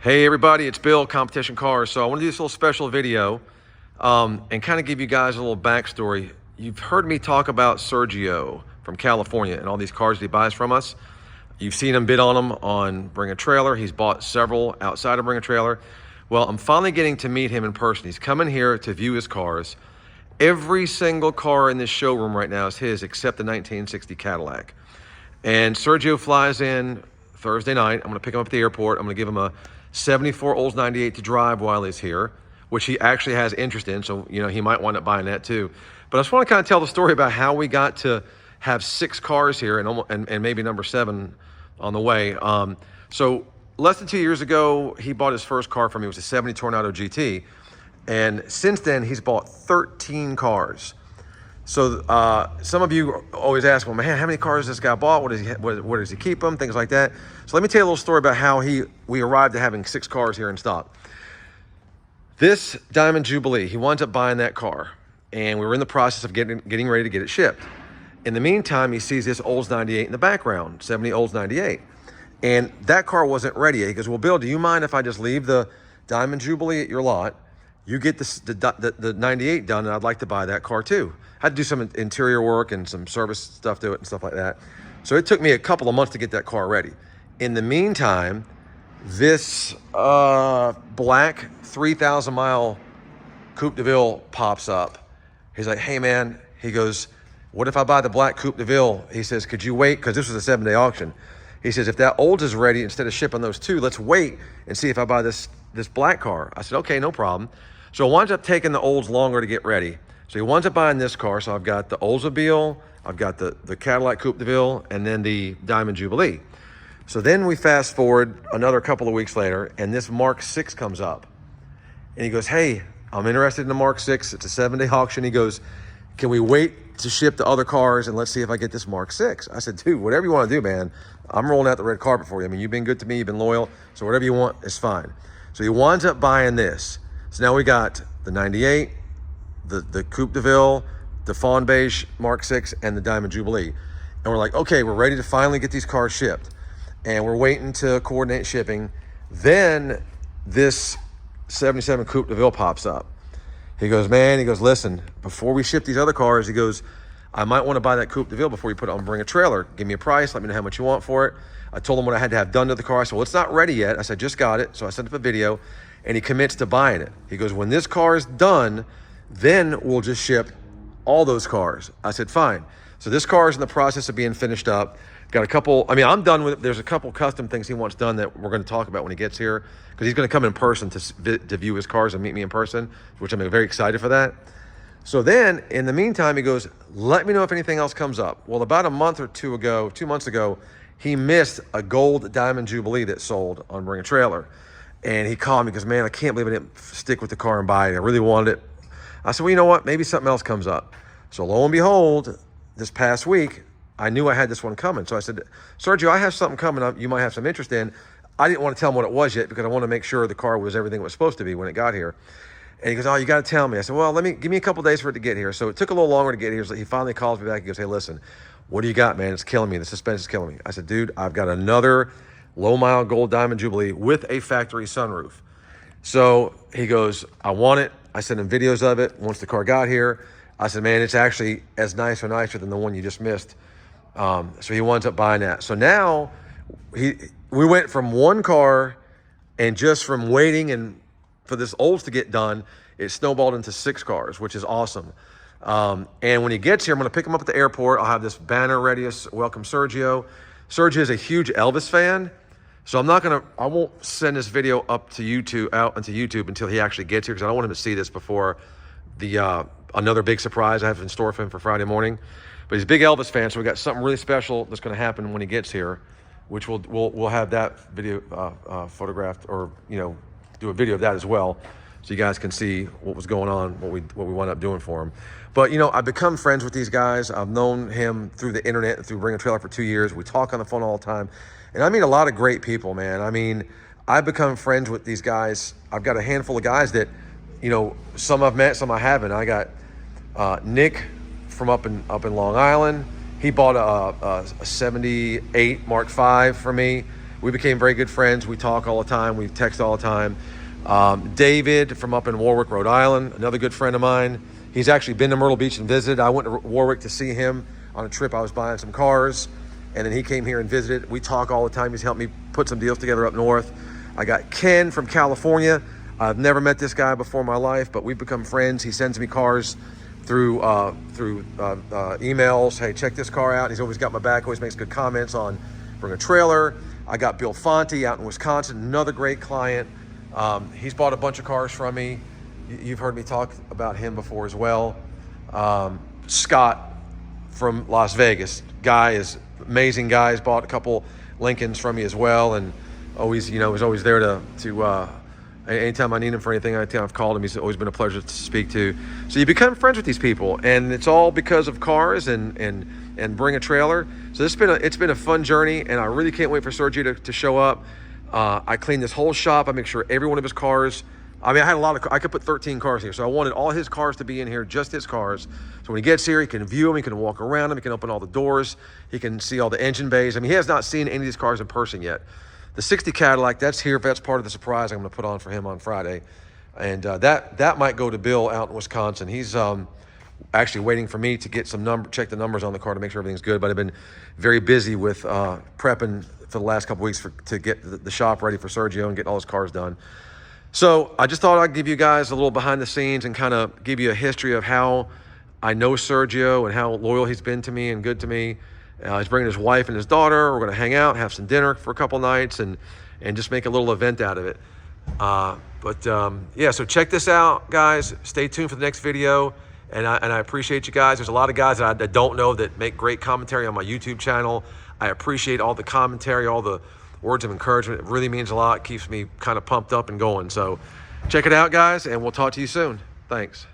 Hey everybody, it's Bill, Competition Cars. So I want to do this little special video and kind of give you guys a little backstory. You've heard me talk about Sergio from California and all these cars that he buys from us. You've seen him bid on them on Bring a Trailer. He's bought several outside of Bring a Trailer. Well, I'm finally getting to meet him in person. He's coming here to view his cars. Every single car in this showroom right now is his except the 1960 Cadillac. And Sergio flies in Thursday night. I'm going to pick him up at the airport. I'm going to give him a 74 Olds 98 to drive while he's here, which he actually has interest in. So, you know, he might wind up buying that too. But I just want to kind of tell the story about how we got to have 6 cars here and maybe number 7 on the way. So less than 2 years ago, he bought his first car from me. It was a 70 Tornado GT. And since then, he's bought 13 cars. So some of you always ask, well, man, how many cars this guy bought? Where does he keep them? Things like that. So let me tell you a little story about how we arrived at having 6 cars here in stock. This Diamond Jubilee, he winds up buying that car, and we were in the process of getting ready to get it shipped. In the meantime, he sees this Olds 98 in the background, 70 Olds 98. And that car wasn't ready yet. He goes, well, Bill, do you mind if I just leave the Diamond Jubilee at your lot? You get the 98 done, and I'd like to buy that car too. I had to do some interior work and some service stuff to it and stuff like that. So it took me a couple of months to get that car ready. In the meantime, this black 3,000 mile Coupe de Ville pops up. He's like, hey man, he goes, what if I buy the black Coupe de Ville? He says, could you wait? Because this was a 7-day auction. He says, if that Olds is ready, instead of shipping those 2, let's wait and see if I buy this black car. I said, okay, no problem. So it winds up taking the Olds longer to get ready. So he winds up buying this car. So I've got the Oldsmobile, I've got the Cadillac Coupe de Ville, and then the Diamond Jubilee. So then we fast forward another couple of weeks later, and this Mark 6 comes up. And he goes, hey, I'm interested in the Mark 6. It's a 7-day auction. He goes, can we wait to ship the other cars and let's see if I get this Mark 6? I said, dude, whatever you want to do, man. I'm rolling out the red carpet for you. I mean, you've been good to me. You've been loyal. So whatever you want is fine. So he winds up buying this. So now we got the 98, the Coupe de Ville, the Fawn Beige Mark 6, and the Diamond Jubilee. And we're like, okay, we're ready to finally get these cars shipped. And we're waiting to coordinate shipping. Then this 77 Coupe de Ville pops up. He goes, man, he goes, listen, before we ship these other cars, he goes, I might want to buy that Coupe de Ville before you put it on Bring a Trailer. Give me a price. Let me know how much you want for it. I told him what I had to have done to the car. I said, well, it's not ready yet. I said, just got it. So I sent up a video, and he commits to buying it. He goes, when this car is done, then we'll just ship all those cars. I said, fine. So this car is in the process of being finished up. Got a couple, I mean, I'm done with it. There's a couple custom things he wants done that we're going to talk about when he gets here, because he's going to come in person to view his cars and meet me in person, which I'm very excited for that. So then, in the meantime, he goes, let me know if anything else comes up. Well, about a month or 2 months ago, he missed a gold Diamond Jubilee that sold on Bring a Trailer. And he called me because, man, I can't believe I didn't stick with the car and buy it. I really wanted it. I said, well, you know what? Maybe something else comes up. So lo and behold, this past week, I knew I had this one coming. So I said, Sergio, I have something coming up you might have some interest in. I didn't want to tell him what it was yet because I want to make sure the car was everything it was supposed to be when it got here. And he goes, oh, you got to tell me. I said, well, give me a couple days for it to get here. So it took a little longer to get here. So he finally calls me back. He goes, hey, listen, what do you got, man? It's killing me. The suspense is killing me. I said, dude, I've got another low-mile gold Diamond Jubilee with a factory sunroof. So he goes, I want it. I sent him videos of it once the car got here. I said, man, it's actually as nice or nicer than the one you just missed. So he winds up buying that. So now we went from one car, and just from waiting and for this Olds to get done, it snowballed into 6 cars, which is awesome. And when he gets here, I'm going to pick him up at the airport. I'll have this banner ready to welcome Sergio. Sergio is a huge Elvis fan. So I won't send this video out into YouTube until he actually gets here, because I don't want him to see this before the another big surprise I have in store for him for Friday morning. But he's a big Elvis fan, so we got something really special that's going to happen when he gets here, which we'll have that video photographed, or do a video of that as well, so you guys can see what was going on, what we wound up doing for him. But I've become friends with these guys. I've known him through the internet and through Bring a Trailer for 2 years. We talk on the phone all the time, and I meet a lot of great people, man. I mean, I've become friends with these guys. I've got a handful of guys that some I've met, some I haven't. I got Nick from up in Long Island. He bought a 78 Mark V for me. we became very good friends. We talk all the time. We text all the time. David from up in Warwick, Rhode Island, another good friend of mine. He's actually been to Myrtle Beach and visited. I went to Warwick to see him on a trip. I was buying some cars, and then he came here and visited. We talk all the time. He's helped me put some deals together up north. I got Ken from California. I've never met this guy before in my life, but we've become friends. He sends me cars through emails. Hey, check this car out. He's always got my back, always makes good comments on bring a trailer. I got Bill Fonte out in Wisconsin, another great client. He's bought a bunch of cars from me. You've heard me talk about him before as well. Scott from Las Vegas, guy is amazing guy. He's bought a couple Lincolns from me as well, and always, you know, is always there to anytime I need him for anything. Anytime I've called him, he's always been a pleasure to speak to. So you become friends with these people, and it's all because of cars and bring a trailer. So it's been a fun journey, and I really can't wait for Sergio to show up. I cleaned this whole shop. I make sure every one of his cars. I mean, I had I could put 13 cars here, so I wanted all his cars to be in here, just his cars. So when he gets here, he can view them, he can walk around them, he can open all the doors, he can see all the engine bays. I mean, he has not seen any of these cars in person yet. The 60 Cadillac, that's here. That's part of the surprise I'm going to put on for him on Friday. And that might go to Bill out in Wisconsin. He's actually waiting for me to get check the numbers on the car to make sure everything's good. But I've been very busy with prepping for the last couple weeks to get the shop ready for Sergio and getting all his cars done. So I just thought I'd give you guys a little behind the scenes and kind of give you a history of how I know Sergio and how loyal he's been to me and good to me. He's bringing his wife and his daughter. We're going to hang out, have some dinner for a couple nights, and just make a little event out of it. Yeah, so check this out, guys. Stay tuned for the next video, and I appreciate you guys. There's a lot of guys that I don't know that make great commentary on my YouTube channel. I appreciate all the commentary, all the words of encouragement. It really means a lot. It keeps me kind of pumped up and going. So check it out, guys, and we'll talk to you soon. Thanks.